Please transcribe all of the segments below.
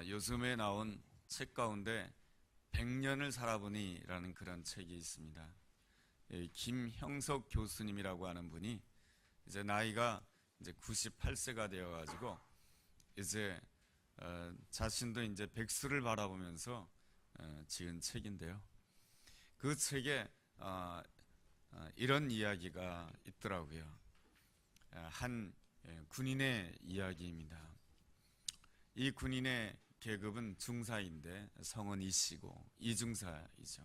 요즘에 나온 책 가운데 100년을 살아보니라는 그런 책이 있습니다. 김형석 교수님이라고 하는 분이 이제 나이가 이제 98세가 되어가지고 이제 자신도 이제 백수를 바라보면서 지은 책인데요. 그 책에 이런 이야기가 있더라고요. 한 군인의 이야기입니다. 이 군인의 계급은 중사인데 성은 이씨고 이중사이죠.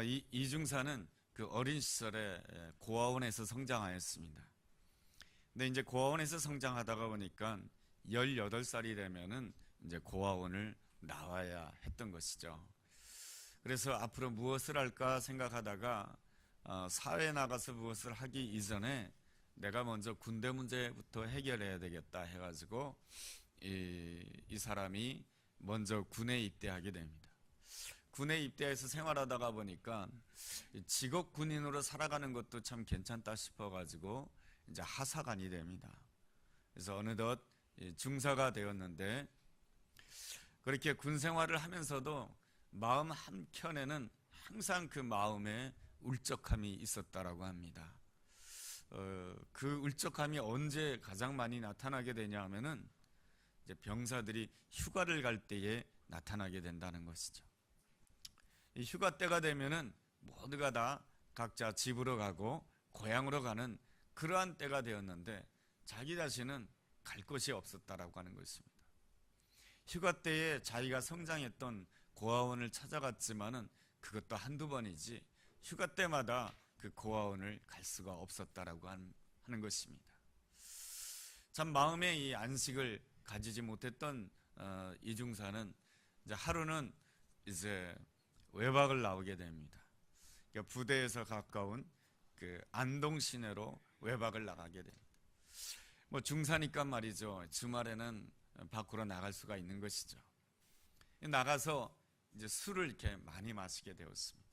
이 이중사는 그 어린 시절에 고아원에서 성장하였습니다. 근데 이제 고아원에서 성장하다가 보니까 18살이 되면은 이제 고아원을 나와야 했던 것이죠. 그래서 앞으로 무엇을 할까 생각하다가 사회에 나가서 무엇을 하기 이전에 내가 먼저 군대 문제부터 해결해야 되겠다 해가지고 이 사람이 먼저 군에 입대하게 됩니다. 군에 입대해서 생활하다가 보니까 직업 군인으로 살아가는 것도 참 괜찮다 싶어가지고 이제 하사관이 됩니다. 그래서 어느덧 중사가 되었는데 그렇게 군 생활을 하면서도 마음 한켠에는 항상 그 마음에 울적함이 있었다라고 합니다. 그 울적함이 언제 가장 많이 나타나게 되냐 하면은 이제 병사들이 휴가를 갈 때에 나타나게 된다는 것이죠. 이 휴가 때가 되면은 모두가 다 각자 집으로 가고 고향으로 가는 그러한 때가 되었는데 자기 자신은 갈 곳이 없었다라고 하는 것입니다. 휴가 때에 자기가 성장했던 고아원을 찾아갔지만은 그것도 한두 번이지 휴가 때마다 그 고아원을 갈 수가 없었다라고 하는 것입니다. 참 마음에 이 안식을 가지지 못했던 이중사는 이제 하루는 이제 외박을 나오게 됩니다. 그러니까 부대에서 가까운 그 안동 시내로 외박을 나가게 됩니다. 뭐 중사니까 말이죠. 주말에는 밖으로 나갈 수가 있는 것이죠. 나가서 이제 술을 이렇게 많이 마시게 되었습니다.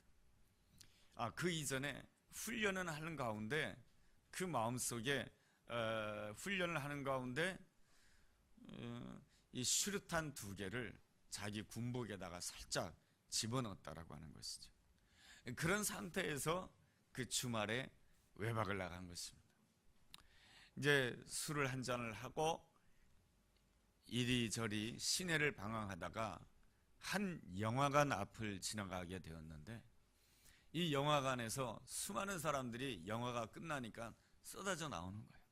그 이전에 훈련을 하는 가운데 그 마음속에 훈련을 하는 가운데 이 슈루탄 2개를 자기 군복에다가 살짝 집어넣었다라고 하는 것이죠. 그런 상태에서 그 주말에 외박을 나간 것입니다. 이제 술을 한 잔을 하고 이리저리 시내를 방황하다가 한 영화관 앞을 지나가게 되었는데 이 영화관에서 수많은 사람들이 영화가 끝나니까 쏟아져 나오는 거예요.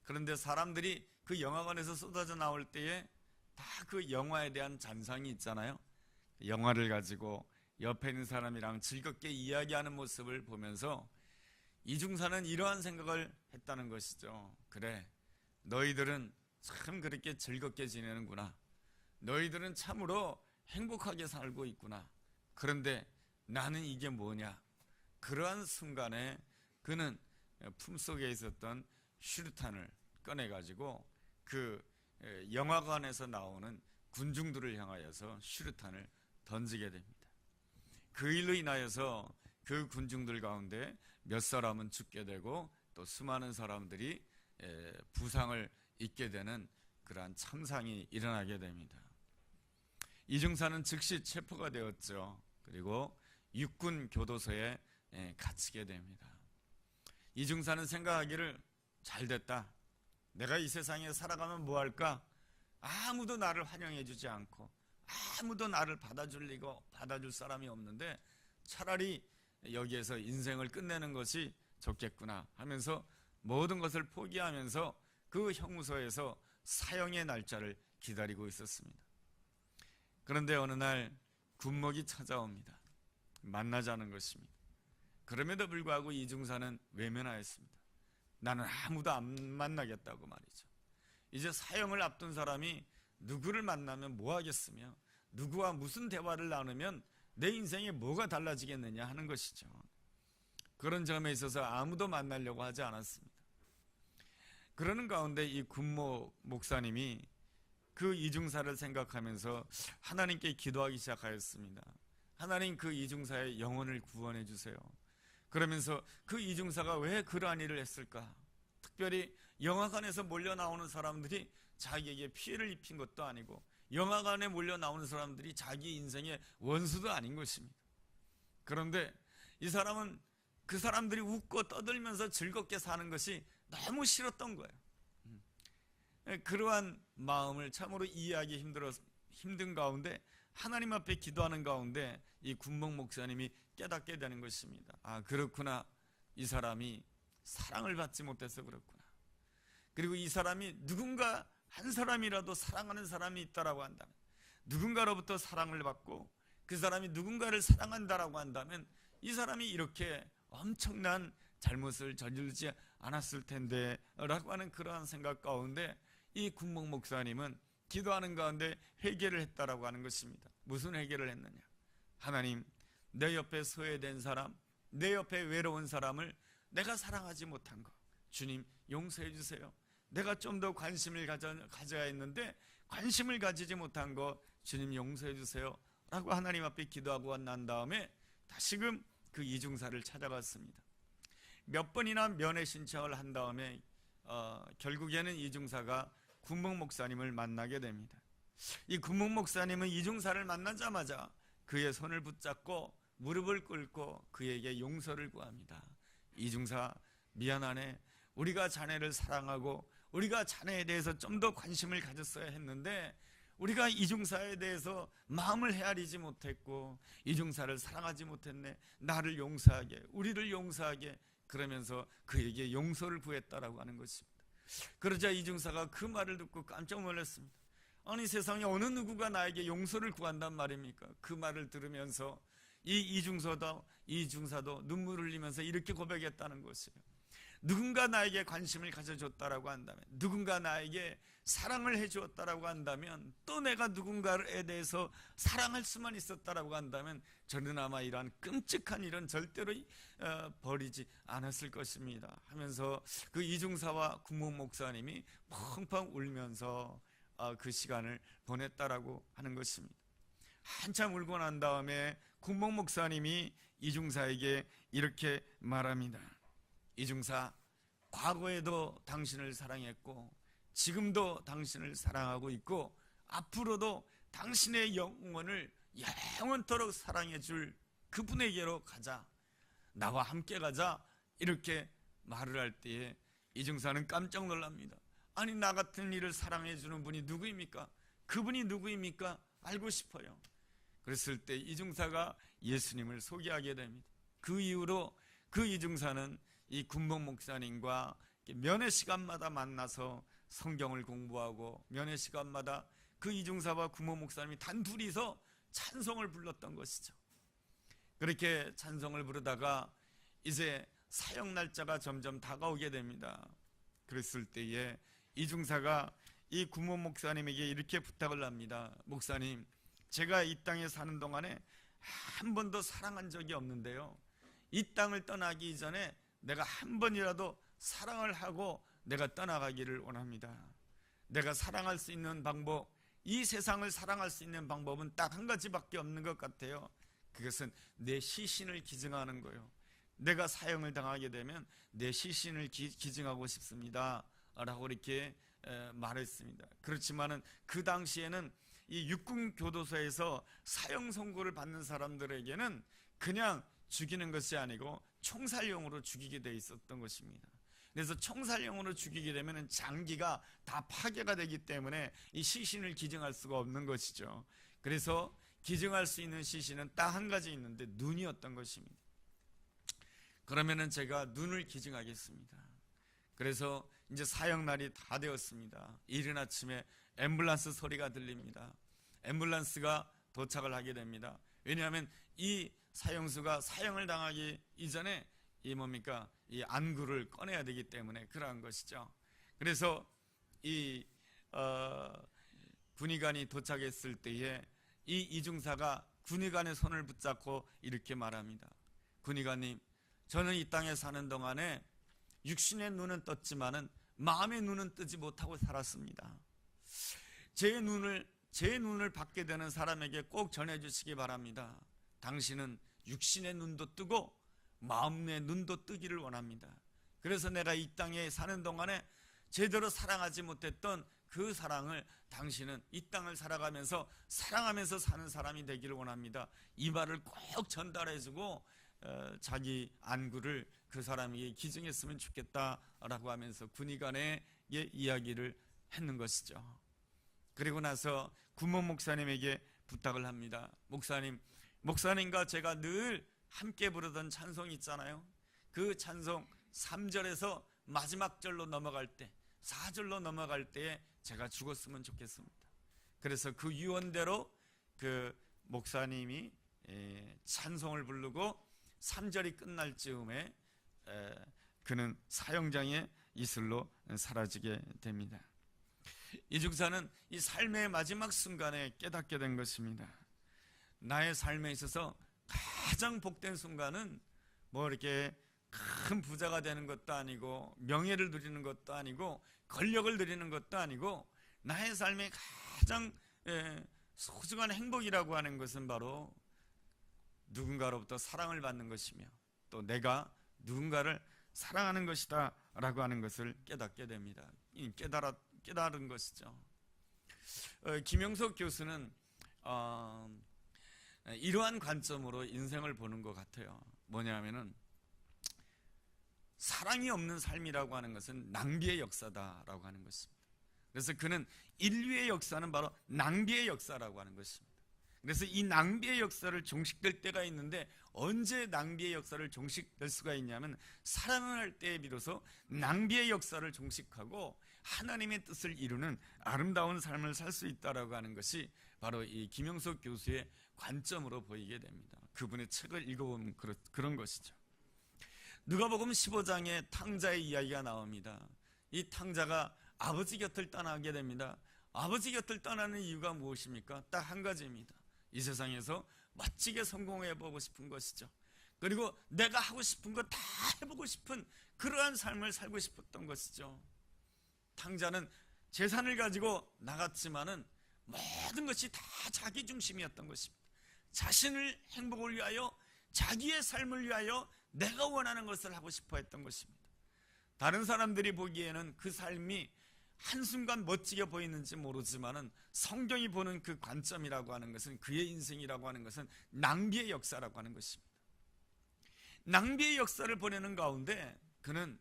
그런데 사람들이 그 영화관에서 쏟아져 나올 때에 다 그 영화에 대한 잔상이 있잖아요. 영화를 가지고 옆에 있는 사람이랑 즐겁게 이야기하는 모습을 보면서 이중사는 이러한 생각을 했다는 것이죠. 그래, 너희들은 참 그렇게 즐겁게 지내는구나. 너희들은 참으로 행복하게 살고 있구나. 그런데 나는 이게 뭐냐? 그러한 순간에 그는 품속에 있었던 슈루탄을 꺼내가지고 그 영화관에서 나오는 군중들을 향하여서 슈루탄을 던지게 됩니다. 그 일로 인하여서 그 군중들 가운데 몇 사람은 죽게 되고 또 수많은 사람들이 부상을 입게 되는 그러한 참상이 일어나게 됩니다. 이중사는 즉시 체포가 되었죠. 그리고 육군 교도소에 갇히게 됩니다. 이중사는 생각하기를 잘됐다. 내가 이 세상에 살아가면 뭐 할까? 아무도 나를 환영해 주지 않고 아무도 나를 받아줄 사람이 없는데 차라리 여기에서 인생을 끝내는 것이 좋겠구나 하면서 모든 것을 포기하면서 그 형무소에서 사형의 날짜를 기다리고 있었습니다. 그런데 어느 날 군목이 찾아옵니다. 만나자는 것입니다. 그럼에도 불구하고 이중사는 외면하였습니다. 나는 아무도 안 만나겠다고 말이죠. 이제 사형을 앞둔 사람이 누구를 만나면 뭐 하겠으며 누구와 무슨 대화를 나누면 내 인생에 뭐가 달라지겠느냐 하는 것이죠. 그런 점에 있어서 아무도 만나려고 하지 않았습니다. 그러는 가운데 이 군모 목사님이 그 이중사를 생각하면서 하나님께 기도하기 시작하였습니다. 하나님, 그 이중사의 영혼을 구원해 주세요. 그러면서 그 이중사가 왜 그러한 일을 했을까? 특별히 영화관에서 몰려 나오는 사람들이 자기에게 피해를 입힌 것도 아니고 영화관에 몰려 나오는 사람들이 자기 인생의 원수도 아닌 것입니다. 그런데 이 사람은 그 사람들이 웃고 떠들면서 즐겁게 사는 것이 너무 싫었던 거예요. 그러한 마음을 참으로 이해하기 힘든 가운데 하나님 앞에 기도하는 가운데 이 군목 목사님이 깨닫게 되는 것입니다. 아, 그렇구나. 이 사람이 사랑을 받지 못해서 그렇구나. 그리고 이 사람이 누군가 한 사람이라도 사랑하는 사람이 있다라고 한다면, 누군가로부터 사랑을 받고 그 사람이 누군가를 사랑한다라고 한다면 이 사람이 이렇게 엄청난 잘못을 저지르지 않았을 텐데 라고 하는 그러한 생각 가운데 이 군목 목사님은 기도하는 가운데 회개를 했다라고 하는 것입니다. 무슨 회개를 했느냐? 하나님, 내 옆에 소외된 사람, 내 옆에 외로운 사람을 내가 사랑하지 못한 것, 주님 용서해 주세요. 내가 좀 더 관심을 가져야 했는데 관심을 가지지 못한 것, 주님 용서해 주세요 라고 하나님 앞에 기도하고 난 다음에 다시금 그 이중사를 찾아갔습니다. 몇 번이나 면회 신청을 한 다음에 결국에는 이중사가 군목 목사님을 만나게 됩니다. 이 군목 목사님은 이중사를 만나자마자 그의 손을 붙잡고 무릎을 꿇고 그에게 용서를 구합니다. 이중사, 미안하네. 우리가 자네를 사랑하고 우리가 자네에 대해서 좀 더 관심을 가졌어야 했는데 우리가 이중사에 대해서 마음을 헤아리지 못했고 이중사를 사랑하지 못했네. 나를 용서하게, 우리를 용서하게, 그러면서 그에게 용서를 구했다라고 하는 것입니다. 그러자 이중사가 그 말을 듣고 깜짝 놀랐습니다. 아니, 세상에 어느 누구가 나에게 용서를 구한단 말입니까? 그 말을 들으면서 이 이중사도 눈물을 흘리면서 이렇게 고백했다는 것이에요. 누군가 나에게 관심을 가져줬다라고 한다면, 누군가 나에게 사랑을 해주었다라고 한다면, 또 내가 누군가에 대해서 사랑할 수만 있었다라고 한다면 저는 아마 이러한 끔찍한 일은 절대로 버리지 않았을 것입니다 하면서 그 이중사와 군목 목사님이 펑펑 울면서 그 시간을 보냈다라고 하는 것입니다. 한참 울고 난 다음에 군목 목사님이 이중사에게 이렇게 말합니다. 이중사, 과거에도 당신을 사랑했고 지금도 당신을 사랑하고 있고 앞으로도 당신의 영혼을 영원토록 사랑해 줄 그분에게로 가자, 나와 함께 가자, 이렇게 말을 할 때에 이중사는 깜짝 놀랍니다. 아니, 나 같은 이를 사랑해 주는 분이 누구입니까? 그분이 누구입니까? 알고 싶어요. 그랬을 때 이중사가 예수님을 소개하게 됩니다. 그 이후로 그 이중사는 이 군목 목사님과 면회 시간마다 만나서 성경을 공부하고 면회 시간마다 그 이중사와 군목 목사님이 단둘이서 찬송을 불렀던 것이죠. 그렇게 찬송을 부르다가 이제 사역 날짜가 점점 다가오게 됩니다. 그랬을 때에 이중사가 이 군목 목사님에게 이렇게 부탁을 합니다. 목사님, 제가 이 땅에 사는 동안에 한 번도 사랑한 적이 없는데요, 이 땅을 떠나기 전에 내가 한 번이라도 사랑을 하고 내가 떠나가기를 원합니다. 내가 사랑할 수 있는 방법, 이 세상을 사랑할 수 있는 방법은 딱 한 가지밖에 없는 것 같아요. 그것은 내 시신을 기증하는 거예요. 내가 사형을 당하게 되면 내 시신을 기증하고 싶습니다 라고 이렇게 말했습니다. 그렇지만은 그 당시에는 이 육군교도소에서 사형 선고를 받는 사람들에게는 그냥 죽이는 것이 아니고 총살용으로 죽이게 돼 있었던 것입니다. 그래서 총살용으로 죽이게 되면 장기가 다 파괴가 되기 때문에 이 시신을 기증할 수가 없는 것이죠. 그래서 기증할 수 있는 시신은 딱 한 가지 있는데 눈이었던 것입니다. 그러면은 제가 눈을 기증하겠습니다. 그래서 이제 사형날이 다 되었습니다. 이른 아침에 앰뷸런스 소리가 들립니다. 앰뷸런스가 도착을 하게 됩니다. 왜냐하면 이 사형수가 사형을 당하기 이전에 이 안구를 꺼내야 되기 때문에 그러한 것이죠. 그래서 이 군의관이 도착했을 때에 이 이중사가 군의관의 손을 붙잡고 이렇게 말합니다. 군의관님, 저는 이 땅에 사는 동안에 육신의 눈은 떴지만은 마음의 눈은 뜨지 못하고 살았습니다. 제 눈을 받게 되는 사람에게 꼭 전해주시기 바랍니다. 당신은 육신의 눈도 뜨고 마음의 눈도 뜨기를 원합니다. 그래서 내가 이 땅에 사는 동안에 제대로 사랑하지 못했던 그 사랑을 당신은 이 땅을 살아가면서 사랑하면서 사는 사람이 되기를 원합니다. 이 말을 꼭 전달해주고 자기 안구를 그 사람에게 기증했으면 좋겠다라고 하면서 군의관의 이야기를 했는 것이죠. 그리고 나서 구몬 목사님에게 부탁을 합니다. 목사님과 제가 늘 함께 부르던 찬송이 있잖아요. 그 찬송 3절에서 마지막 절로 넘어갈 때, 4절로 넘어갈 때에 제가 죽었으면 좋겠습니다. 그래서 그 유언대로 그 목사님이 찬송을 부르고 3절이 끝날 즈음에 그는 사형장의 이슬로 사라지게 됩니다. 이 중사는 이 삶의 마지막 순간에 깨닫게 된 것입니다. 나의 삶에 있어서 가장 복된 순간은 뭐 이렇게 큰 부자가 되는 것도 아니고 명예를 누리는 것도 아니고 권력을 누리는 것도 아니고 나의 삶의 가장 소중한 행복이라고 하는 것은 바로 누군가로부터 사랑을 받는 것이며 또 내가 누군가를 사랑하는 것이다 라고 하는 것을 깨닫게 됩니다. 깨달은 것이죠. 김영석 교수는 이러한 관점으로 인생을 보는 것 같아요. 뭐냐면은 사랑이 없는 삶이라고 하는 것은 낭비의 역사다라고 하는 것입니다. 그래서 그는 인류의 역사는 바로 낭비의 역사라고 하는 것입니다. 그래서 이 낭비의 역사를 종식될 때가 있는데 언제 낭비의 역사를 종식될 수가 있냐면 사랑을 할 때에 비로소 낭비의 역사를 종식하고 하나님의 뜻을 이루는 아름다운 삶을 살 수 있다라고 하는 것이 바로 이 김영석 교수의 관점으로 보이게 됩니다. 그분의 책을 읽어보면 그런 것이죠. 누가복음 15장에 탕자의 이야기가 나옵니다. 이 탕자가 아버지 곁을 떠나게 됩니다. 아버지 곁을 떠나는 이유가 무엇입니까? 딱 한 가지입니다. 이 세상에서 멋지게 성공해보고 싶은 것이죠. 그리고 내가 하고 싶은 거 다 해보고 싶은 그러한 삶을 살고 싶었던 것이죠. 탕자는 재산을 가지고 나갔지만은 모든 것이 다 자기 중심이었던 것입니다. 자신을 행복을 위하여 자기의 삶을 위하여 내가 원하는 것을 하고 싶어 했던 것입니다. 다른 사람들이 보기에는 그 삶이 한순간 멋지게 보이는지 모르지만은 성경이 보는 그 관점이라고 하는 것은 그의 인생이라고 하는 것은 낭비의 역사라고 하는 것입니다. 낭비의 역사를 보내는 가운데 그는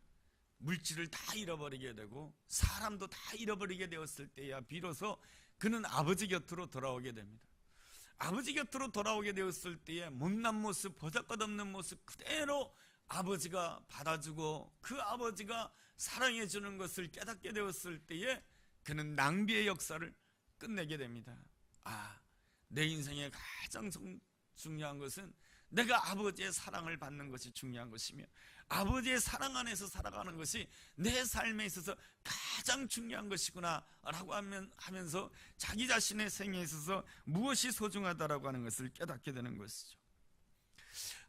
물질을 다 잃어버리게 되고 사람도 다 잃어버리게 되었을 때야 비로소 그는 아버지 곁으로 돌아오게 됩니다. 아버지 곁으로 돌아오게 되었을 때에 못난 모습, 보잘것없는 모습 그대로 아버지가 받아주고 그 아버지가 사랑해 주는 것을 깨닫게 되었을 때에 그는 낭비의 역사를 끝내게 됩니다. 내 인생의 가장 중요한 것은 내가 아버지의 사랑을 받는 것이 중요한 것이며 아버지의 사랑 안에서 살아가는 것이 내 삶에 있어서 가장 중요한 것이구나 라고 하면서 자기 자신의 생애에 있어서 무엇이 소중하다라고 하는 것을 깨닫게 되는 것이죠.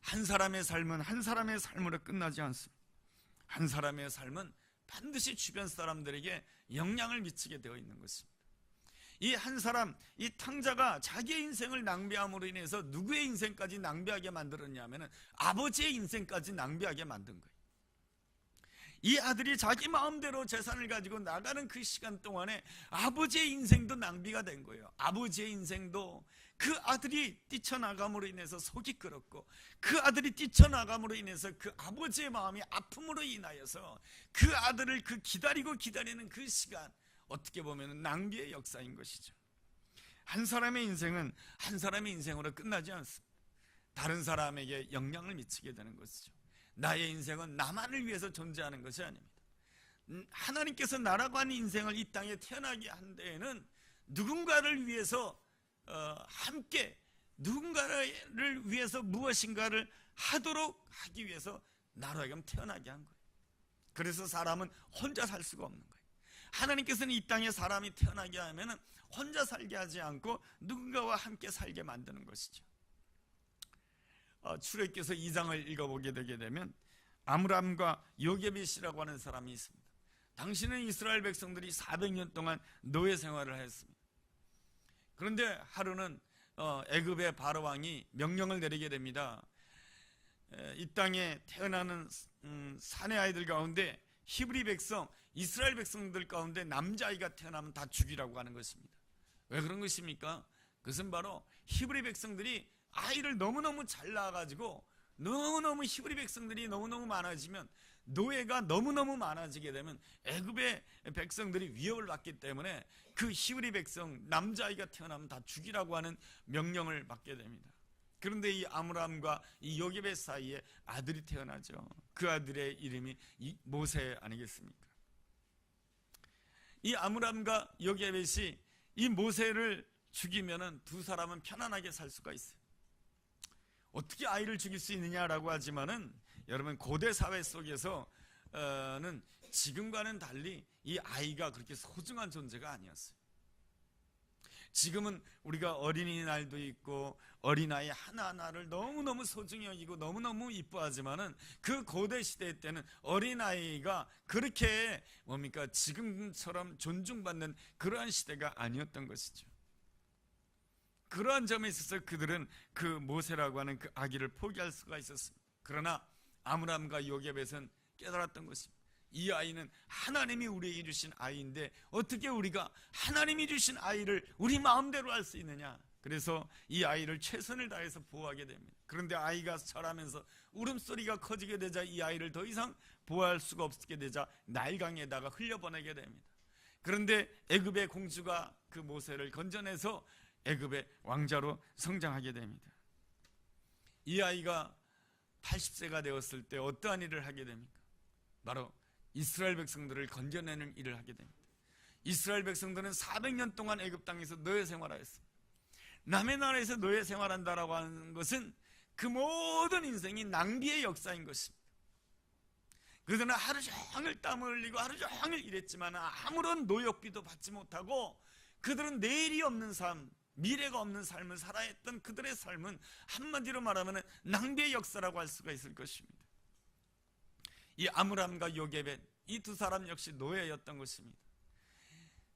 한 사람의 삶은 한 사람의 삶으로 끝나지 않습니다. 한 사람의 삶은 반드시 주변 사람들에게 영향을 미치게 되어 있는 것입니다. 이 한 사람, 이 탕자가 자기의 인생을 낭비함으로 인해서 누구의 인생까지 낭비하게 만들었냐면 아버지의 인생까지 낭비하게 만든 거예요. 이 아들이 자기 마음대로 재산을 가지고 나가는 그 시간 동안에 아버지의 인생도 낭비가 된 거예요. 아버지의 인생도 그 아들이 뛰쳐나감으로 인해서 속이 끓었고 그 아들이 뛰쳐나감으로 인해서 그 아버지의 마음이 아픔으로 인하여서 그 아들을 기다리는 그 시간, 어떻게 보면 낭비의 역사인 것이죠. 한 사람의 인생은 한 사람의 인생으로 끝나지 않습니다. 다른 사람에게 영향을 미치게 되는 것이죠. 나의 인생은 나만을 위해서 존재하는 것이 아닙니다. 하나님께서 나라고 하는 인생을 이 땅에 태어나게 한 데에는 누군가를 위해서 함께 누군가를 위해서 무엇인가를 하도록 하기 위해서 나로 하여금 태어나게 한 거예요. 그래서 사람은 혼자 살 수가 없는 거예요. 하나님께서는 이 땅에 사람이 태어나게 하면 혼자 살게 하지 않고 누군가와 함께 살게 만드는 것이죠. 출애굽기서 2장을 읽어보게 되게 되면 아므람과 요게벳이라고 하는 사람이 있습니다. 당시는 이스라엘 백성들이 400년 동안 노예 생활을 했습니다. 그런데 하루는 애굽의 바로 왕이 명령을 내리게 됩니다. 이 땅에 태어나는 사내 아이들 가운데 히브리 백성, 이스라엘 백성들 가운데 남자아이가 태어나면 다 죽이라고 하는 것입니다. 왜 그런 것입니까? 그것은 바로 히브리 백성들이 아이를 너무너무 잘 낳아가지고 너무너무 히브리 백성들이 너무너무 많아지면, 노예가 너무너무 많아지게 되면 애굽의 백성들이 위협을 받기 때문에 그 히브리 백성 남자아이가 태어나면 다 죽이라고 하는 명령을 받게 됩니다. 그런데 이 아므람과 이 요게벳 사이에 아들이 태어나죠. 그 아들의 이름이 모세 아니겠습니까? 이 아므람과 요게벳이 이 모세를 죽이면은 두 사람은 편안하게 살 수가 있어요. 어떻게 아이를 죽일 수 있느냐라고 하지만은, 여러분 고대 사회 속에서는 지금과는 달리 이 아이가 그렇게 소중한 존재가 아니었어요. 지금은 우리가 어린이날도 있고 어린아이 하나하나를 너무너무 소중히 여기고 너무너무 이뻐하지만은, 그 고대 시대 때는 어린아이가 그렇게 지금처럼 존중받는 그러한 시대가 아니었던 것이죠. 그러한 점에 있어서 그들은 그 모세라고 하는 그 아기를 포기할 수가 있었습니다. 그러나 아므람과 요게벳은 깨달았던 것입니다. 이 아이는 하나님이 우리에게 주신 아이인데 어떻게 우리가 하나님이 주신 아이를 우리 마음대로 할 수 있느냐. 그래서 이 아이를 최선을 다해서 보호하게 됩니다. 그런데 아이가 자라면서 울음소리가 커지게 되자 이 아이를 더 이상 보호할 수가 없게 되자 나일강에다가 흘려보내게 됩니다. 그런데 애굽의 공주가 그 모세를 건져내서 애굽의 왕자로 성장하게 됩니다. 이 아이가 80세가 되었을 때 어떠한 일을 하게 됩니까? 바로 이스라엘 백성들을 건져내는 일을 하게 됩니다. 이스라엘 백성들은 400년 동안 애굽 땅에서 노예 생활하였습니다. 남의 나라에서 노예 생활한다라고 하는 것은 그 모든 인생이 낭비의 역사인 것입니다. 그들은 하루 종일 땀을 흘리고 하루 종일 일했지만 아무런 노역비도 받지 못하고, 그들은 내일이 없는 삶, 미래가 없는 삶을 살아야 했던 그들의 삶은 한마디로 말하면 낭비의 역사라고 할 수가 있을 것입니다. 이 아므람과 요게벳, 이 두 사람 역시 노예였던 것입니다.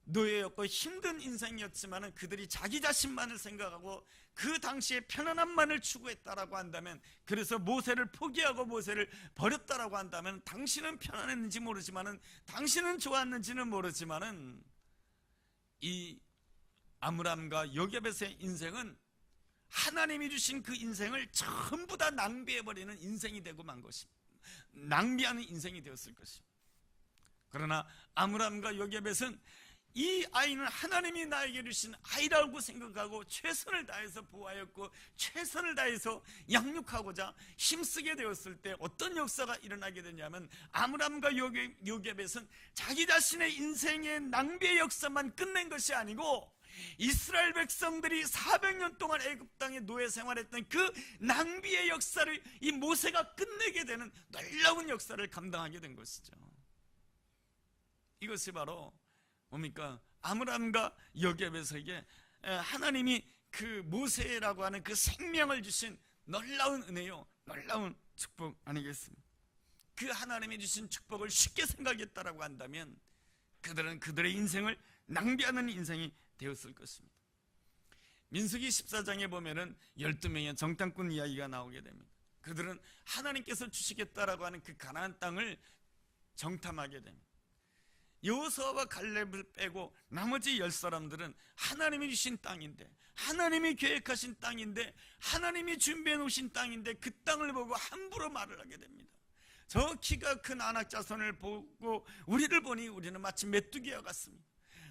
노예였고 힘든 인생이었지만 그들이 자기 자신만을 생각하고 그 당시에 편안함만을 추구했다라고 한다면, 그래서 모세를 포기하고 모세를 버렸다라고 한다면, 당신은 편안했는지 모르지만은, 당신은 좋았는지는 모르지만은, 이 아므람과 요게벳의 인생은 하나님이 주신 그 인생을 전부 다 낭비해버리는 인생이 되고 만 것입니다. 낭비하는 인생이 되었을 것입니다. 그러나 아므람과 요게벳은 이 아이는 하나님이 나에게 주신 아이라고 생각하고 최선을 다해서 보호하였고 최선을 다해서 양육하고자 힘쓰게 되었을 때 어떤 역사가 일어나게 되냐면, 아므람과 요게벳은 자기 자신의 인생의 낭비의 역사만 끝낸 것이 아니고 이스라엘 백성들이 400년 동안 애굽 땅에 노예 생활했던 그 낭비의 역사를 이 모세가 끝내게 되는 놀라운 역사를 감당하게 된 것이죠. 이것이 바로 뭡니까? 아므람과 요게벳에게 하나님이 그 모세라고 하는 그 생명을 주신 놀라운 은혜요, 놀라운 축복 아니겠습니까? 그 하나님이 주신 축복을 쉽게 생각했다라고 한다면 그들은 그들의 인생을 낭비하는 인생이 되었을 것입니다. 민수기 14장에 보면은 12명의 정탐꾼 이야기가 나오게 됩니다. 그들은 하나님께서 주시겠다라고 하는 그 가나안 땅을 정탐하게 됩니다. 여호수아와 갈렙을 빼고 나머지 10사람들은 하나님이 주신 땅인데, 하나님이 계획하신 땅인데, 하나님이 준비해 놓으신 땅인데 그 땅을 보고 함부로 말을 하게 됩니다. 저 키가 큰 아낙 자손을 보고 우리를 보니 우리는 마치 메뚜기와 같습니다.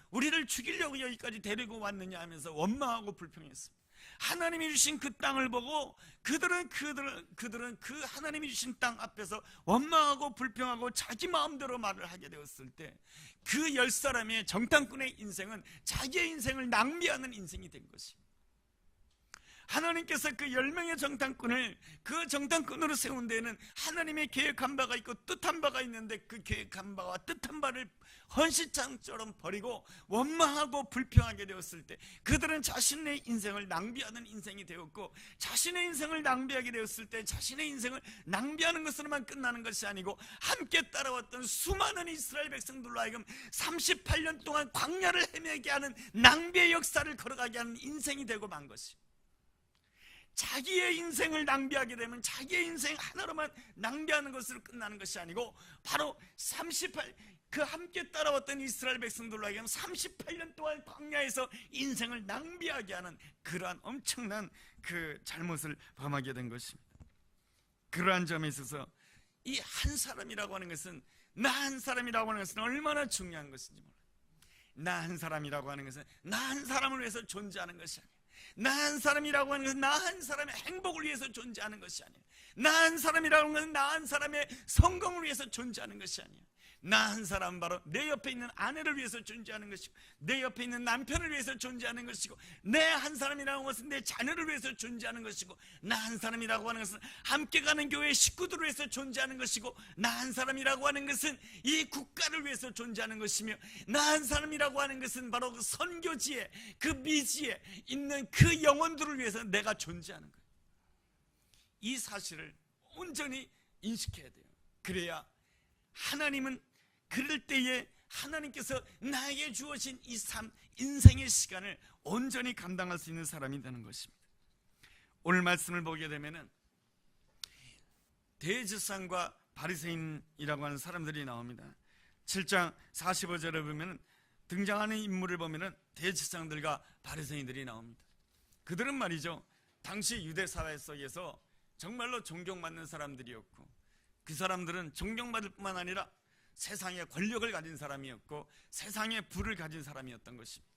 우리를 죽이려고 여기까지 데리고 왔느냐 하면서 원망하고 불평했습니다. 하나님이 주신 그 땅을 보고 그들은 그 하나님이 주신 땅 앞에서 원망하고 불평하고 자기 마음대로 말을 하게 되었을 때 그 10사람의 정탐꾼의 인생은 자기의 인생을 낭비하는 인생이 된 것입니다. 하나님께서 그 10명의 정탐꾼을 그 정탐꾼으로 세운 데에는 하나님의 계획한 바가 있고 뜻한 바가 있는데, 그 계획한 바와 뜻한 바를 헌시장처럼 버리고 원망하고 불평하게 되었을 때 그들은 자신의 인생을 낭비하는 인생이 되었고, 자신의 인생을 낭비하게 되었을 때 자신의 인생을 낭비하는 것으로만 끝나는 것이 아니고 함께 따라왔던 수많은 이스라엘 백성들로 하여금 38년 동안 광야를 헤매게 하는 낭비의 역사를 걸어가게 하는 인생이 되고 만 것이, 자기의 인생을 낭비하게 되면 자기의 인생 하나로만 낭비하는 것으로 끝나는 것이 아니고, 바로 그 함께 따라왔던 이스라엘 백성들로 하여금 38년 동안 광야에서 인생을 낭비하게 하는 그러한 엄청난 그 잘못을 범하게 된 것입니다. 그러한 점에 있어서 이 한 사람이라고 하는 것은, 나 한 사람이라고 하는 것은 얼마나 중요한 것인지 몰라요. 나 한 사람이라고 하는 것은 나 한 사람을 위해서 존재하는 것이 아니에요. 나 한 사람이라고 하는 것은 나 한 사람의 행복을 위해서 존재하는 것이 아니에요. 나 한 사람이라고 하는 것은 나 한 사람의 성공을 위해서 존재하는 것이 아니에요. 나 한 사람은 바로 내 옆에 있는 아내를 위해서 존재하는 것이고, 내 옆에 있는 남편을 위해서 존재하는 것이고, 내 한 사람이라고 하는 것은 내 자녀를 위해서 존재하는 것이고, 나 한 사람이라고 하는 것은 함께 가는 교회 식구들을 위해서 존재하는 것이고, 나 한 사람이라고 하는 것은 이 국가를 위해서 존재하는 것이며, 나 한 사람이라고 하는 것은 바로 그 선교지에, 그 미지에 있는 그 영혼들을 위해서 내가 존재하는 거예요. 이 사실을 온전히 인식해야 돼요. 그래야 하나님은 그럴 때에 하나님께서 나에게 주어진 이 삶, 인생의 시간을 온전히 감당할 수 있는 사람이 되는 것입니다. 오늘 말씀을 보게 되면은 대제사장과 바리새인이라고 하는 사람들이 나옵니다. 7장 45절에 보면 등장하는 인물을 보면은 대제사장들과 바리새인들이 나옵니다. 그들은 말이죠, 당시 유대 사회 속에서 정말로 존경받는 사람들이었고, 그 사람들은 존경받을 뿐만 아니라 세상의 권력을 가진 사람이었고, 세상의 부를 가진 사람이었던 것입니다.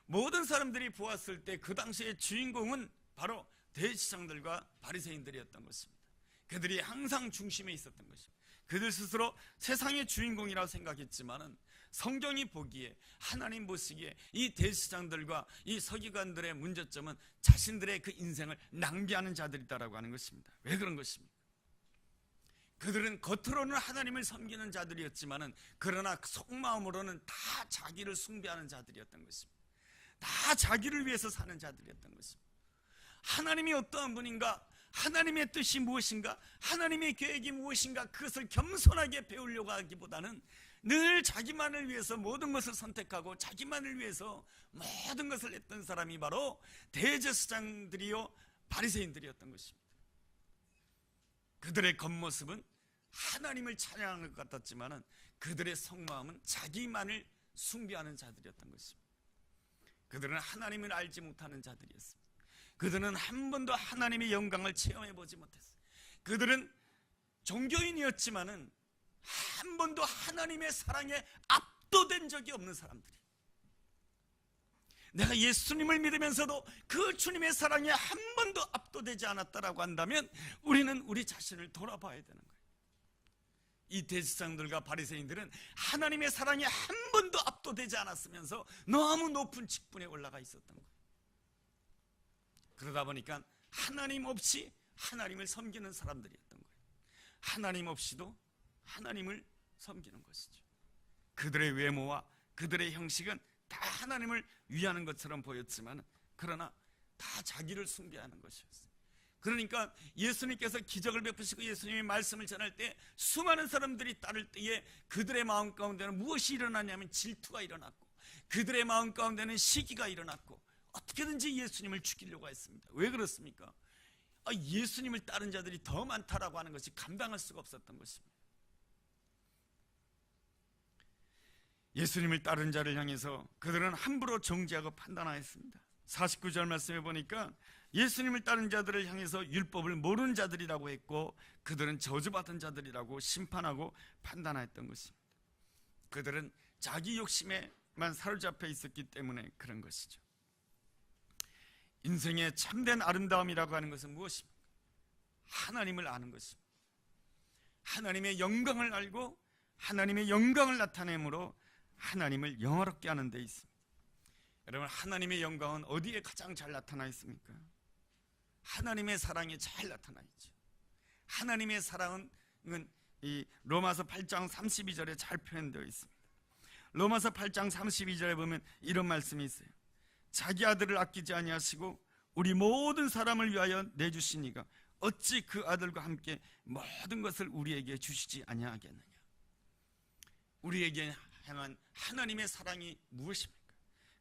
모든 사람들이 보았을 때 그 당시의 주인공은 바로 대제사장들과 바리새인들이었던 것입니다. 그들이 항상 중심에 있었던 것입니다. 그들 스스로 세상의 주인공이라고 생각했지만은 성경이 보기에, 하나님 보시기에 이 대제사장들과 이 서기관들의 문제점은 자신들의 그 인생을 낭비하는 자들이다라고 하는 것입니다. 왜 그런 것입니까? 그들은 겉으로는 하나님을 섬기는 자들이었지만은, 그러나 속마음으로는 다 자기를 숭배하는 자들이었던 것입니다. 다 자기를 위해서 사는 자들이었던 것입니다. 하나님이 어떠한 분인가, 하나님의 뜻이 무엇인가, 하나님의 계획이 무엇인가, 그것을 겸손하게 배우려고 하기보다는 늘 자기만을 위해서 모든 것을 선택하고 자기만을 위해서 모든 것을 했던 사람이 바로 대제사장들이요 바리새인들이었던 것입니다. 그들의 겉모습은 하나님을 찬양하는 것 같았지만은 그들의 속마음은 자기만을 숭배하는 자들이었던 것입니다. 그들은 하나님을 알지 못하는 자들이었습니다. 그들은 한 번도 하나님의 영광을 체험해 보지 못했어요. 그들은 종교인이었지만은 한 번도 하나님의 사랑에 압도된 적이 없는 사람들이, 내가 예수님을 믿으면서도 그 주님의 사랑에 한 번도 압도되지 않았다라고 한다면 우리는 우리 자신을 돌아봐야 되는 거예요. 이 대제사장들과 바리새인들은 하나님의 사랑에 한 번도 압도되지 않았으면서 너무 높은 직분에 올라가 있었던 거예요. 그러다 보니까 하나님 없이 하나님을 섬기는 사람들이었던 거예요. 하나님 없이도 하나님을 섬기는 것이죠. 그들의 외모와 그들의 형식은 다 하나님을 위하는 것처럼 보였지만, 그러나 다 자기를 숭배하는 것이었어요. 그러니까 예수님께서 기적을 베푸시고 예수님의 말씀을 전할 때 수많은 사람들이 따를 때에 그들의 마음 가운데는 무엇이 일어나냐면 질투가 일어났고, 그들의 마음 가운데는 시기가 일어났고, 어떻게든지 예수님을 죽이려고 했습니다. 왜 그렇습니까? 예수님을 따른 자들이 더 많다라고 하는 것이 감당할 수가 없었던 것입니다. 예수님을 따른 자를 향해서 그들은 함부로 정죄하고 판단하였습니다. 49절 말씀에 보니까 예수님을 따른 자들을 향해서 율법을 모르는 자들이라고 했고, 그들은 저주받은 자들이라고 심판하고 판단하였던 것입니다. 그들은 자기 욕심에만 사로잡혀 있었기 때문에 그런 것이죠. 인생의 참된 아름다움이라고 하는 것은 무엇입니까? 하나님을 아는 것입니다. 하나님의 영광을 알고 하나님의 영광을 나타내므로 하나님을 영화롭게 하는 데 있습니다. 여러분, 하나님의 영광은 어디에 가장 잘 나타나 있습니까? 하나님의 사랑에 잘 나타나 있죠. 하나님의 사랑은 이 로마서 8장 32절에 잘 표현되어 있습니다. 로마서 8장 32절에 보면 이런 말씀이 있어요. 자기 아들을 아끼지 아니하시고 우리 모든 사람을 위하여 내주시니가 어찌 그 아들과 함께 모든 것을 우리에게 주시지 아니하겠느냐. 우리에게 향한 하나님의 사랑이 무엇입니까?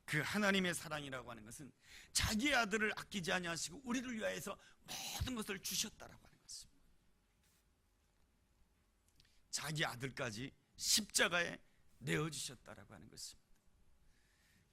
그 하나님의 사랑이라고 하는 것은 자기의 아들을 아끼지 아니하시고 우리를 위하여서 모든 것을 주셨다라고 하는 것입니다. 자기 아들까지 십자가에 내어주셨다라고 하는 것입니다.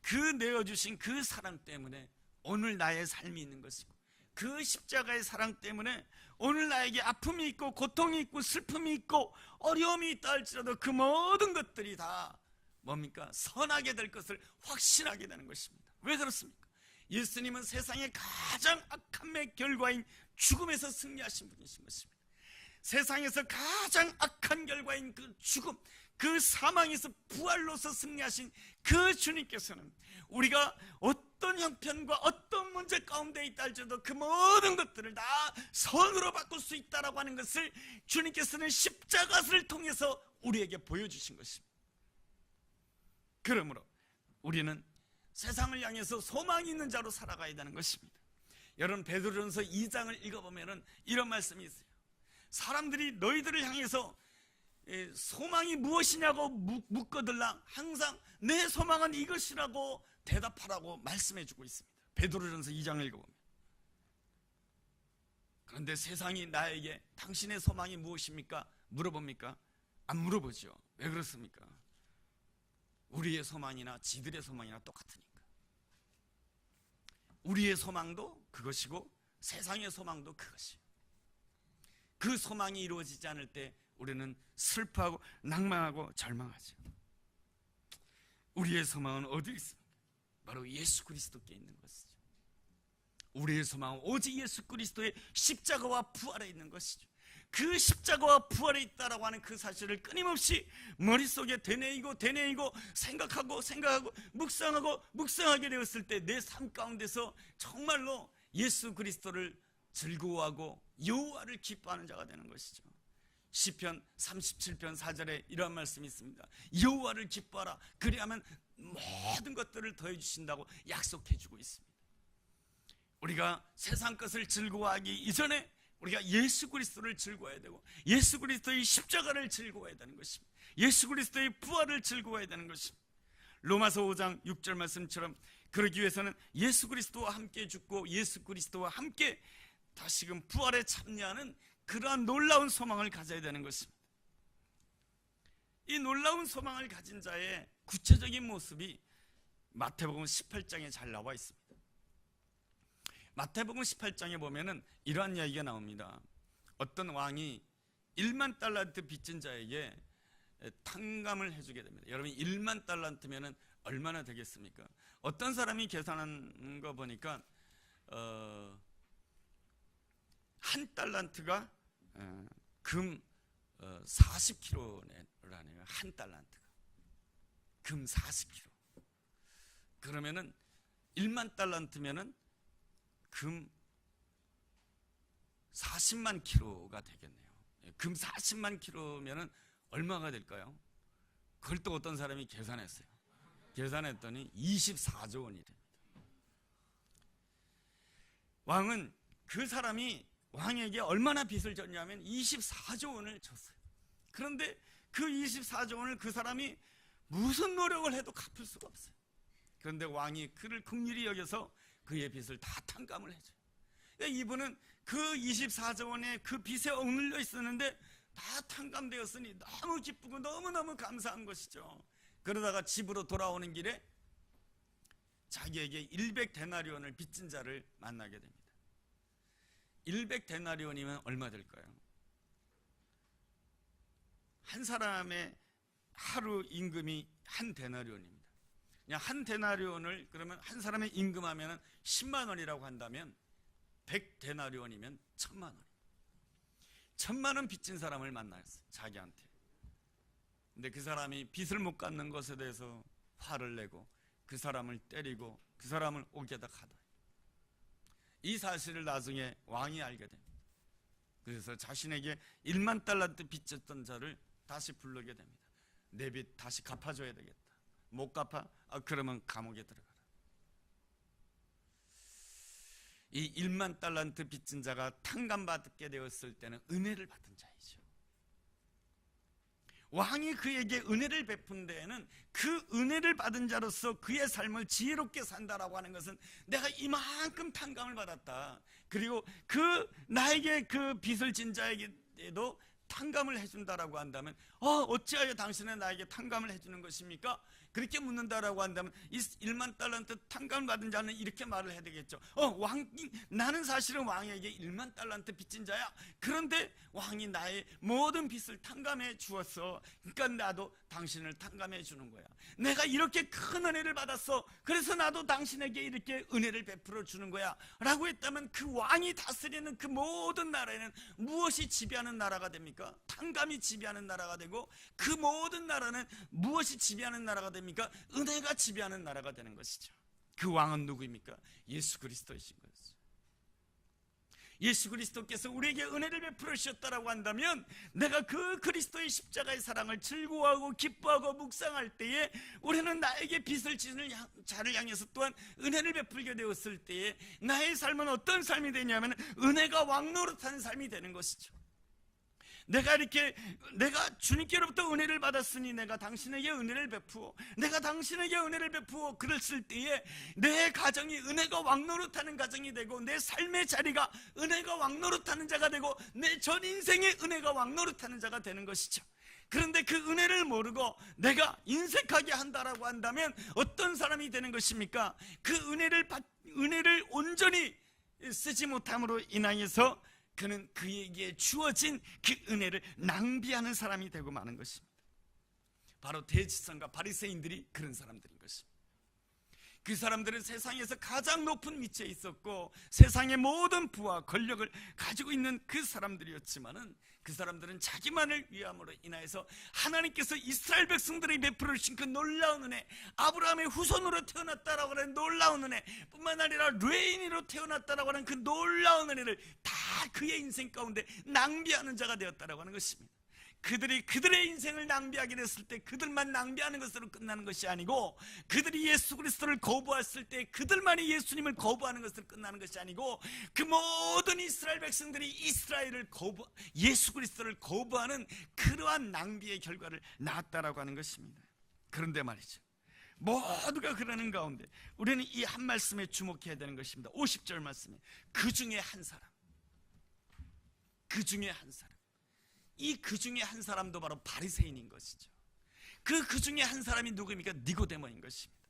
그 내어주신 그 사랑 때문에 오늘 나의 삶이 있는 것이고, 그 십자가의 사랑 때문에 오늘 나에게 아픔이 있고 고통이 있고 슬픔이 있고 어려움이 있다 할지라도 그 모든 것들이 다 뭡니까? 선하게 될 것을 확신하게 되는 것입니다. 왜 그렇습니까? 예수님은 세상의 가장 악함의 결과인 죽음에서 승리하신 분이신 것입니다. 세상에서 가장 악한 결과인 그 죽음, 그 사망에서 부활로서 승리하신 그 주님께서는 우리가 어떤 형편과 어떤 문제 가운데 있다 할지라도 그 모든 것들을 다 선으로 바꿀 수 있다라고 하는 것을 주님께서는 십자가를 통해서 우리에게 보여주신 것입니다. 그러므로 우리는 세상을 향해서 소망이 있는 자로 살아가야 되는 것입니다. 여러분, 베드로전서 2장을 읽어보면 이런 말씀이 있어요. 사람들이 너희들을 향해서 소망이 무엇이냐고 묻거들랑 항상 내 소망은 이것이라고 대답하라고 말씀해주고 있습니다. 베드로전서 2장을 읽어보면. 그런데 세상이 나에게 당신의 소망이 무엇입니까? 물어봅니까? 안 물어보죠. 왜 그렇습니까? 우리의 소망이나 지들의 소망이나 똑같으니까. 우리의 소망도 그것이고 세상의 소망도 그것이에요. 그 소망이 이루어지지 않을 때 우리는 슬퍼하고 낭망하고 절망하죠. 우리의 소망은 어디에 있습니까? 바로 예수 그리스도께 있는 것이죠. 우리의 소망은 오직 예수 그리스도의 십자가와 부활에 있는 것이죠. 그 십자가와 부활에 있다라고 하는 그 사실을 끊임없이 머릿속에 되뇌이고 생각하고 묵상하게 되었을 때 내 삶 가운데서 정말로 예수 그리스도를 즐거워하고 여호와를 기뻐하는 자가 되는 것이죠. 시편 37편 4절에 이러한 말씀이 있습니다. 여호와를 기뻐하라, 그리하면 모든 것들을 더해 주신다고 약속해 주고 있습니다. 우리가 세상 것을 즐거워하기 이전에 우리가 예수 그리스도를 즐거워해야 되고, 예수 그리스도의 십자가를 즐거워해야 되는 것입니다. 예수 그리스도의 부활을 즐거워해야 되는 것입니다. 로마서 5장 6절 말씀처럼 그러기 위해서는 예수 그리스도와 함께 죽고 예수 그리스도와 함께 다시금 부활에 참여하는 그러한 놀라운 소망을 가져야 되는 것입니다. 이 놀라운 소망을 가진 자의 구체적인 모습이 마태복음 18장에 잘 나와 있습니다. 마태복음 18장에 보면은 이러한 이야기가 나옵니다. 어떤 왕이 1만 달란트 빚진 자에게 탕감을 해주게 됩니다. 여러분, 1만 달란트면은 얼마나 되겠습니까? 어떤 사람이 계산한 거 보니까 한 달란트가 금 40kg라네요. 한 달란트가 금 40kg. 그러면은 1만 달란트면은 금 40만 킬로가 되겠네요. 금 40만 킬로면은 얼마가 될까요? 그걸 또 어떤 사람이 계산했어요. 계산했더니 24조 원이 됩니다. 왕은 그 사람이 왕에게 얼마나 빚을 졌냐면 24조 원을 졌어요. 그런데 그 24조 원을 그 사람이 무슨 노력을 해도 갚을 수가 없어요. 그런데 왕이 그를 긍휼히 여겨서 그의 빚을 다 탕감을 해줘요. 이분은 그 24조 원의 그 빚에 억눌려 있었는데 다 탕감되었으니 너무 기쁘고 너무너무 감사한 것이죠. 그러다가 집으로 돌아오는 길에 자기에게 100데나리온을 빚진 자를 만나게 됩니다. 100데나리온이면 얼마 될까요? 한 사람의 하루 임금이 한 데나리온입니다. 그냥 한 데나리온을 그러면 한 사람의 임금하면 10만 원이라고 한다면 100데나리온이면 1000만 원. 1000만 원 빚진 사람을 만났어요, 자기한테. 근데 그 사람이 빚을 못 갚는 것에 대해서 화를 내고 그 사람을 때리고 그 사람을 옥에다 가둬요. 이 사실을 나중에 왕이 알게 됩니다. 그래서 자신에게 1만 달란트 빚졌던 자를 다시 부르게 됩니다. 내 빚 다시 갚아줘야 되겠다. 못 갚아? 그러면 감옥에 들어가라. 이 1만 달란트 빚진 자가 탕감받게 되었을 때는 은혜를 받은 자이죠. 왕이 그에게 은혜를 베푼 데에는 그 은혜를 받은 자로서 그의 삶을 지혜롭게 산다라고 하는 것은 내가 이만큼 탕감을 받았다, 그리고 그 나에게 그 빚을 진 자에게도 탕감을 해준다라고 한다면 어찌하여 당신은 나에게 탕감을 해주는 것입니까? 그렇게 묻는다라고 한다면 1만 달란트 탕감을 받은 자는 이렇게 말을 해야 되겠죠. 나는 사실은 왕에게 1만 달란트 빚진 자야. 그런데 왕이 나의 모든 빚을 탕감해 주었어. 그러니까 나도 당신을 탕감해 주는 거야. 내가 이렇게 큰 은혜를 받았어. 그래서 나도 당신에게 이렇게 은혜를 베풀어 주는 거야 라고 했다면, 그 왕이 다스리는 그 모든 나라에는 무엇이 지배하는 나라가 됩니까? 탕감이 지배하는 나라가 되고, 그 모든 나라는 무엇이 지배하는 나라가 됩니까? 은혜가 지배하는 나라가 되는 것이죠. 그 왕은 누구입니까? 예수 그리스도이신 것이죠. 예수 그리스도께서 우리에게 은혜를 베풀어 주셨다라고 한다면, 내가 그 그리스도의 십자가의 사랑을 즐거워하고 기뻐하고 묵상할 때에, 우리는 나에게 빚을 지는 자를 향해서 또한 은혜를 베풀게 되었을 때에 나의 삶은 어떤 삶이 되냐면 은혜가 왕노릇하는 삶이 되는 것이죠. 내가 주님께로부터 은혜를 받았으니 내가 당신에게 은혜를 베푸어, 내가 당신에게 은혜를 베푸어 그랬을 때에 내 가정이 은혜가 왕노릇하는 가정이 되고, 내 삶의 자리가 은혜가 왕노릇하는 자가 되고, 내 전 인생의 은혜가 왕노릇하는 자가 되는 것이죠. 그런데 그 은혜를 모르고 내가 인색하게 한다라고 한다면 어떤 사람이 되는 것입니까? 그 은혜를 온전히 쓰지 못함으로 인하여서 그는 그에게 주어진 그 은혜를 낭비하는 사람이 되고 마는 것입니다. 바로 대지성과 바리새인들이 그런 사람들인 것입니다. 그 사람들은 세상에서 가장 높은 위치에 있었고 세상의 모든 부와 권력을 가지고 있는 그 사람들이었지만은, 그 사람들은 자기만을 위함으로 인하여서 하나님께서 이스라엘 백성들에게 베풀어 주신 그 놀라운 은혜, 아브라함의 후손으로 태어났다라고 하는 놀라운 은혜 뿐만 아니라 레인으로 태어났다라고 하는 그 놀라운 은혜를 다 그의 인생 가운데 낭비하는 자가 되었다라고 하는 것입니다. 그들이 그들의 인생을 낭비하게 됐을 때 그들만 낭비하는 것으로 끝나는 것이 아니고, 그들이 예수 그리스도를 거부했을 때 그들만이 예수님을 거부하는 것으로 끝나는 것이 아니고, 그 모든 이스라엘 백성들이 예수 그리스도를 거부하는 그러한 낭비의 결과를 낳았다라고 하는 것입니다. 그런데 말이죠, 모두가 그러는 가운데 우리는 이 한 말씀에 주목해야 되는 것입니다. 50절 말씀에 그 중에 한 사람, 그 중에 한 사람, 이 그 중에 한 사람도 바로 바리새인인 것이죠. 그 중에 한 사람이 누구입니까? 니고데모인 것입니다.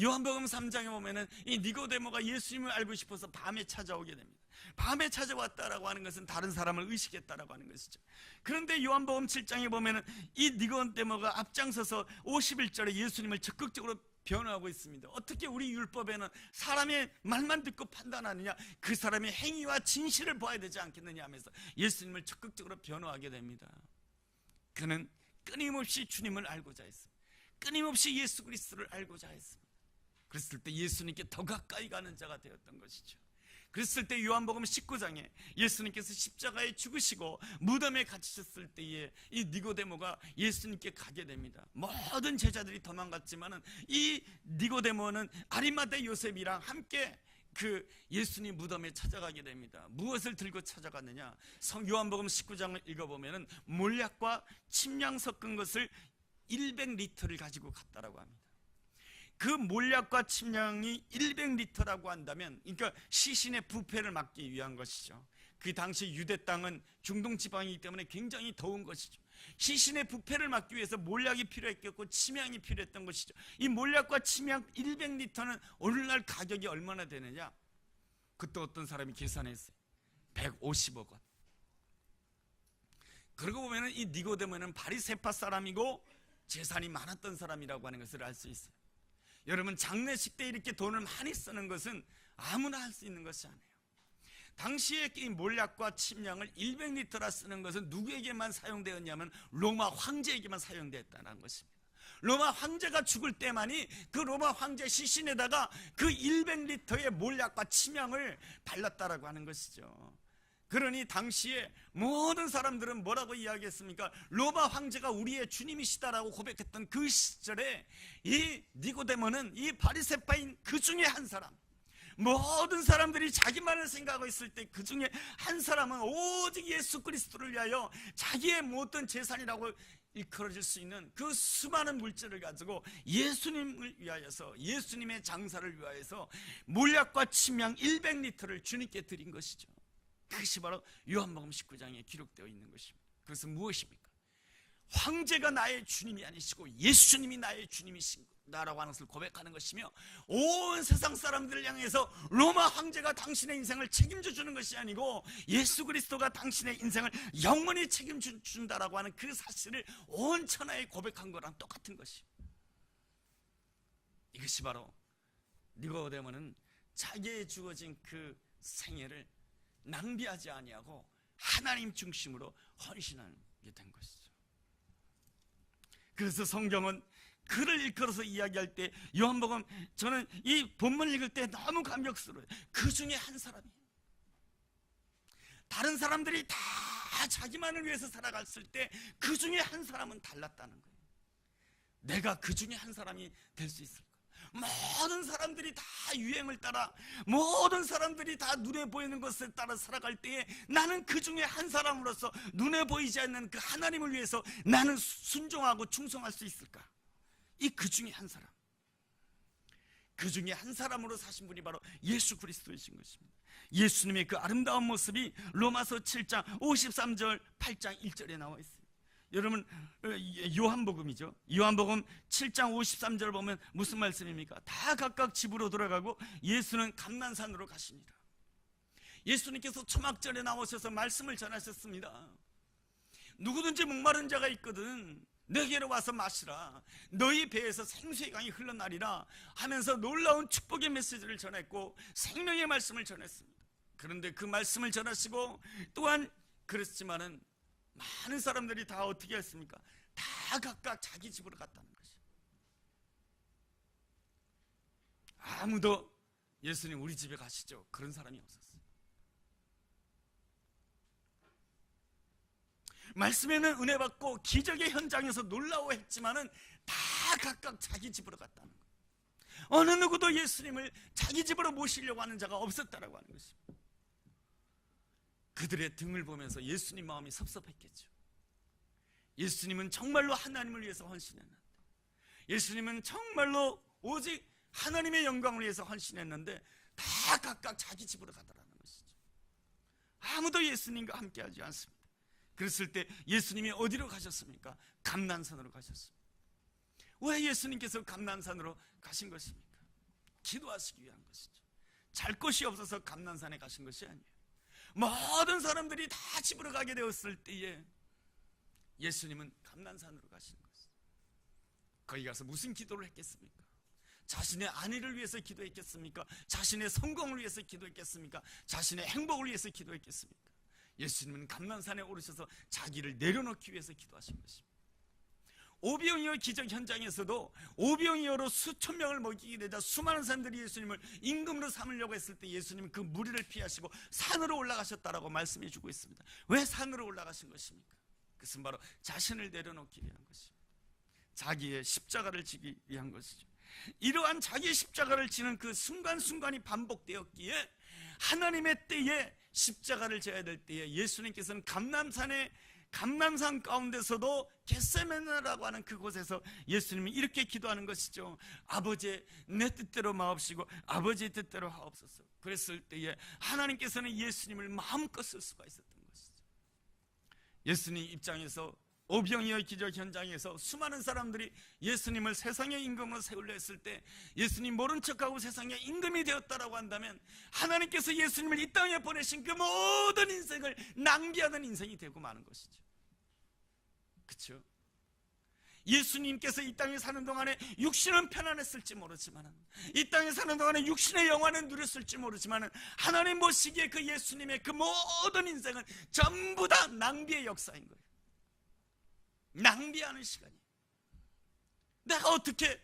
요한복음 3장에 보면은 이 니고데모가 예수님을 알고 싶어서 밤에 찾아오게 됩니다. 밤에 찾아왔다라고 하는 것은 다른 사람을 의식했다라고 하는 것이죠. 그런데 요한복음 7장에 보면은 이 니고데모가 앞장서서 51절에 예수님을 적극적으로 변호하고 있습니다. 어떻게 우리 율법에는 사람의 말만 듣고 판단하느냐, 그 사람의 행위와 진실을 봐야 되지 않겠느냐 하면서 예수님을 적극적으로 변호하게 됩니다. 그는 끊임없이 주님을 알고자 했습니다. 끊임없이 예수 그리스도를 알고자 했습니다. 그랬을 때 예수님께 더 가까이 가는 자가 되었던 것이죠. 그랬을 때 요한복음 19장에 예수님께서 십자가에 죽으시고 무덤에 갇히셨을 때에 이 니고데모가 예수님께 가게 됩니다. 모든 제자들이 도망갔지만은 이 니고데모는 아리마대 요셉이랑 함께 그 예수님 무덤에 찾아가게 됩니다. 무엇을 들고 찾아갔느냐? 요한복음 19장을 읽어보면은 몰약과 침량 섞은 것을 100리터를 가지고 갔다라고 합니다. 그 몰약과 침량이 100리터라고 한다면, 그러니까 시신의 부패를 막기 위한 것이죠. 그 당시 유대 땅은 중동 지방이기 때문에 굉장히 더운 것이죠. 시신의 부패를 막기 위해서 몰약이 필요했겠고 침향이 필요했던 것이죠. 이 몰약과 침향 100리터는 오늘날 가격이 얼마나 되느냐? 그때 어떤 사람이 계산했어요. 150억 원. 그러고 보면 이 니고데모는 바리새파 사람이고 재산이 많았던 사람이라고 하는 것을 알 수 있어요. 여러분, 장례식 때 이렇게 돈을 많이 쓰는 것은 아무나 할 수 있는 것이 아니에요. 당시에 이 몰약과 침량을 100리터나 쓰는 것은 누구에게만 사용되었냐면 로마 황제에게만 사용되었다는 것입니다. 로마 황제가 죽을 때만이 그 로마 황제 시신에다가 그 100리터의 몰약과 침향을 발랐다라고 하는 것이죠. 그러니 당시에 모든 사람들은 뭐라고 이야기했습니까? 로마 황제가 우리의 주님이시다라고 고백했던 그 시절에 이 니고데모는 이 바리새파인 그 중에 한 사람, 모든 사람들이 자기만을 생각하고 있을 때 그 중에 한 사람은 오직 예수 그리스도를 위하여 자기의 모든 재산이라고 일컬어질 수 있는 그 수많은 물질을 가지고 예수님을 위하여서, 예수님의 장사를 위하여서 몰약과 침향 100리터를 주님께 드린 것이죠. 그것이 바로 요한복음 19장에 기록되어 있는 것입니다. 그것은 무엇입니까? 황제가 나의 주님이 아니시고 예수님이 나의 주님이시다라고 하는 것을 고백하는 것이며, 온 세상 사람들을 향해서 로마 황제가 당신의 인생을 책임져 주는 것이 아니고 예수 그리스도가 당신의 인생을 영원히 책임져 준다라고 하는 그 사실을 온 천하에 고백한 거랑 똑같은 것입니다. 이것이 바로 니고데모는 자기의 주어진 그 생애를 낭비하지 아니하고 하나님 중심으로 헌신하게 된 것이죠. 그래서 성경은 그를 일컬어서 이야기할 때 요한복음, 저는 이 본문을 읽을 때 너무 감격스러워요. 그 중에 한 사람이, 다른 사람들이 다 자기만을 위해서 살아갔을 때 그 중에 한 사람은 달랐다는 거예요. 내가 그 중에 한 사람이 될 수 있을까? 모든 사람들이 다 유행을 따라, 모든 사람들이 다 눈에 보이는 것을 따라 살아갈 때에 나는 그 중에 한 사람으로서 눈에 보이지 않는 그 하나님을 위해서 나는 순종하고 충성할 수 있을까? 이 그 중에 한 사람, 그 중에 한 사람으로 사신 분이 바로 예수 그리스도이신 것입니다. 예수님의 그 아름다운 모습이 로마서 7장 53절 8장 1절에 나와 있어요. 여러분, 요한복음이죠. 요한복음 7장 53절 보면 무슨 말씀입니까? 다 각각 집으로 돌아가고 예수는 감난산으로 가십니다. 예수님께서 초막절에 나오셔서 말씀을 전하셨습니다. 누구든지 목마른 자가 있거든 내게로 와서 마시라, 너희 배에서 생수의 강이 흘러나리라 하면서 놀라운 축복의 메시지를 전했고 생명의 말씀을 전했습니다. 그런데 그 말씀을 전하시고 또한 그랬지만은 많은 사람들이 다 어떻게 했습니까? 다 각각 자기 집으로 갔다는 것이죠. 아무도 예수님 우리 집에 가시죠, 그런 사람이 없었어요. 말씀에는 은혜 받고 기적의 현장에서 놀라워했지만은 다 각각 자기 집으로 갔다는 거예요. 어느 누구도 예수님을 자기 집으로 모시려고 하는 자가 없었다라고 하는 것입니다. 그들의 등을 보면서 예수님 마음이 섭섭했겠죠. 예수님은 정말로 하나님을 위해서 헌신했는데, 예수님은 정말로 오직 하나님의 영광을 위해서 헌신했는데 다 각각 자기 집으로 가더라는 것이죠. 아무도 예수님과 함께하지 않습니다. 그랬을 때 예수님이 어디로 가셨습니까? 감난산으로 가셨습니다. 왜 예수님께서 감난산으로 가신 것입니까? 기도하시기 위한 것이죠. 잘 것이 없어서 감난산에 가신 것이 아니에요. 모든 사람들이 다 집으로 가게 되었을 때에 예수님은 감난산으로 가시는 것이죠. 거기 가서 무슨 기도를 했겠습니까? 자신의 아내를 위해서 기도했겠습니까? 자신의 성공을 위해서 기도했겠습니까? 자신의 행복을 위해서 기도했겠습니까? 예수님은 감난산에 오르셔서 자기를 내려놓기 위해서 기도하신 것입니다. 오병이어 기적 현장에서도 오병이어로 수천 명을 먹이게 되자 수많은 사람들이 예수님을 임금으로 삼으려고 했을 때 예수님은 그 무리를 피하시고 산으로 올라가셨다라고 말씀해 주고 있습니다. 왜 산으로 올라가신 것입니까? 그것은 바로 자신을 내려놓기 위한 것입니다. 자기의 십자가를 지기 위한 것이죠. 이러한 자기의 십자가를 지는 그 순간순간이 반복되었기에 하나님의 때에 십자가를 져야 될 때에 예수님께서는 감남산 가운데서도 겟세마네라고 하는 그곳에서 예수님이 이렇게 기도하는 것이죠. 아버지, 내 뜻대로 마옵시고 아버지의 뜻대로 하옵소서. 그랬을 때에 하나님께서는 예수님을 마음껏 쓸 수가 있었던 것이죠. 예수님 입장에서 오병이어 기적 현장에서 수많은 사람들이 예수님을 세상의 임금으로 세우려 했을 때 예수님 모른 척하고 세상의 임금이 되었다라고 한다면 하나님께서 예수님을 이 땅에 보내신 그 모든 인생을 낭비하는 인생이 되고 마는 것이죠. 그렇죠? 예수님께서 이 땅에 사는 동안에 육신은 편안했을지 모르지만, 이 땅에 사는 동안에 육신의 영화는 누렸을지 모르지만, 하나님 보시기에 그 예수님의 그 모든 인생은 전부 다 낭비의 역사인 거예요. 낭비하는 시간이에요. 내가 어떻게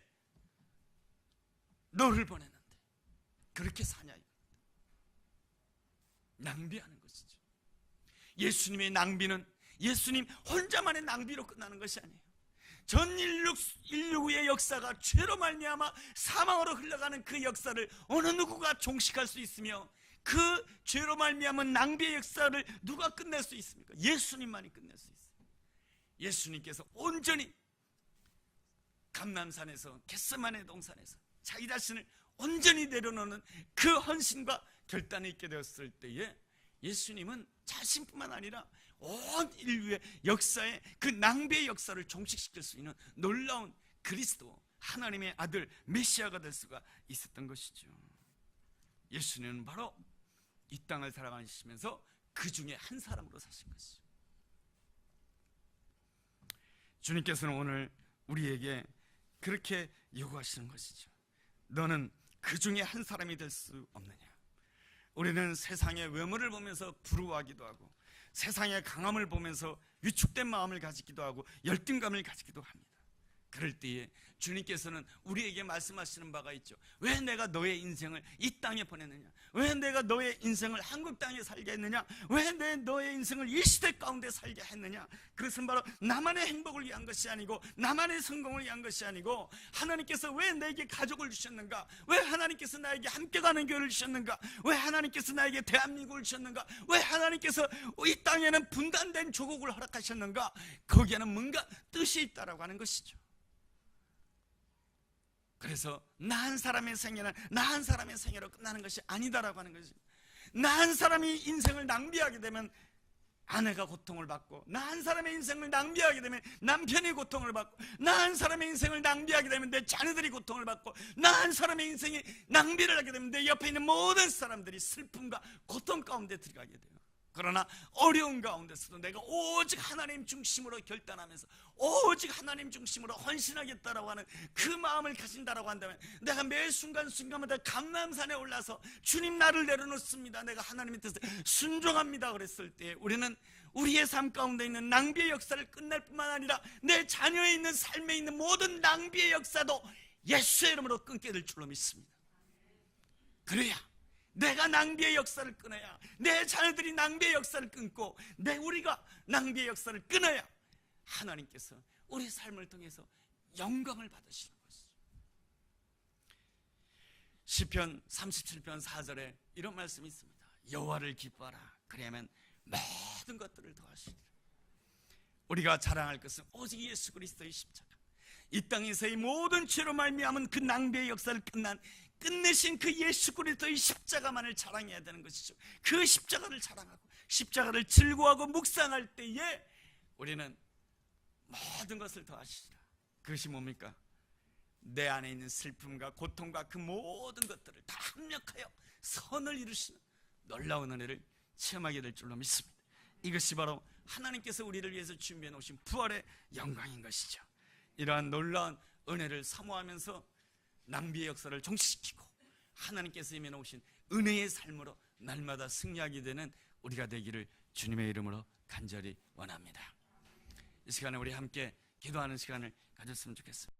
너를 보냈는데 그렇게 사냐, 낭비하는 것이죠. 예수님의 낭비는 예수님 혼자만의 낭비로 끝나는 것이 아니에요. 전 인류의 역사가 죄로 말미암아 사망으로 흘러가는 그 역사를 어느 누구가 종식할 수 있으며, 그 죄로 말미암은 낭비의 역사를 누가 끝낼 수 있습니까? 예수님만이 끝낼 수 있어요. 예수님께서 온전히 감람산에서, 겟세마네 동산에서 자기 자신을 온전히 내려놓는 그 헌신과 결단이 있게 되었을 때에 예수님은 자신뿐만 아니라 온 인류의 역사에 그 낭비의 역사를 종식시킬 수 있는 놀라운 그리스도, 하나님의 아들 메시아가 될 수가 있었던 것이죠. 예수님은 바로 이 땅을 살아가시면서 그 중에 한 사람으로 사신 것이죠. 주님께서는 오늘 우리에게 그렇게 요구하시는 것이죠. 너는 그 중에 한 사람이 될 수 없느냐? 우리는 세상의 외모를 보면서 부러워하기도 하고, 세상의 강함을 보면서 위축된 마음을 가지기도 하고 열등감을 가지기도 합니다. 그럴 때에 주님께서는 우리에게 말씀하시는 바가 있죠. 왜 내가 너의 인생을 이 땅에 보냈느냐? 왜 내가 너의 인생을 한국 땅에 살게 했느냐? 왜 너의 인생을 이 시대 가운데 살게 했느냐? 그것은 바로 나만의 행복을 위한 것이 아니고, 나만의 성공을 위한 것이 아니고, 하나님께서 왜 내게 가족을 주셨는가? 왜 하나님께서 나에게 함께 가는 교회를 주셨는가? 왜 하나님께서 나에게 대한민국을 주셨는가? 왜 하나님께서 이 땅에는 분단된 조국을 허락하셨는가? 거기에는 뭔가 뜻이 있다라고 하는 것이죠. 그래서 나 한 사람의 생애는 나 한 사람의 생애로 끝나는 것이 아니다라고 하는 것이, 나 한 사람이 인생을 낭비하게 되면 아내가 고통을 받고, 나 한 사람의 인생을 낭비하게 되면 남편이 고통을 받고, 나 한 사람의 인생을 낭비하게 되면 내 자녀들이 고통을 받고, 나 한 사람의 인생이 낭비를 하게 되면 내 옆에 있는 모든 사람들이 슬픔과 고통 가운데 들어가게 돼요. 그러나 어려운 가운데서도 내가 오직 하나님 중심으로 결단하면서 오직 하나님 중심으로 헌신하겠다라고 하는 그 마음을 가진다라고 한다면, 내가 매 순간순간마다 감람산에 올라서 주님 나를 내려놓습니다, 내가 하나님의 뜻에 순종합니다 그랬을 때, 우리는 우리의 삶 가운데 있는 낭비의 역사를 끝낼 뿐만 아니라 내 자녀에 있는 삶에 있는 모든 낭비의 역사도 예수의 이름으로 끊게 될 줄로 믿습니다. 그래야 내가 낭비의 역사를 끊어야, 내 자녀들이 낭비의 역사를 끊고, 우리가 낭비의 역사를 끊어야 하나님께서 우리 삶을 통해서 영광을 받으시는 것이죠. 시편 37편 4절에 이런 말씀이 있습니다. 여호와를 기뻐하라, 그래야만 모든 것들을 더하시리라. 우리가 자랑할 것은 오직 예수 그리스도의 십자가, 이 땅에서의 모든 죄로 말미암은 그 낭비의 역사를 끝내신 그 예수 그리스도의 십자가만을 자랑해야 되는 것이죠. 그 십자가를 자랑하고 십자가를 즐거워하고 묵상할 때에 우리는 모든 것을 더하시리라. 그것이 뭡니까? 내 안에 있는 슬픔과 고통과 그 모든 것들을 다 합력하여 선을 이루시는 놀라운 은혜를 체험하게 될 줄로 믿습니다. 이것이 바로 하나님께서 우리를 위해서 준비해 놓으신 부활의 영광인 것이죠. 이러한 놀라운 은혜를 사모하면서 낭비의 역사를 종식시키고 하나님께서 임해 놓으신 은혜의 삶으로 날마다 승리하게 되는 우리가 되기를 주님의 이름으로 간절히 원합니다. 이 시간에 우리 함께 기도하는 시간을 가졌으면 좋겠습니다.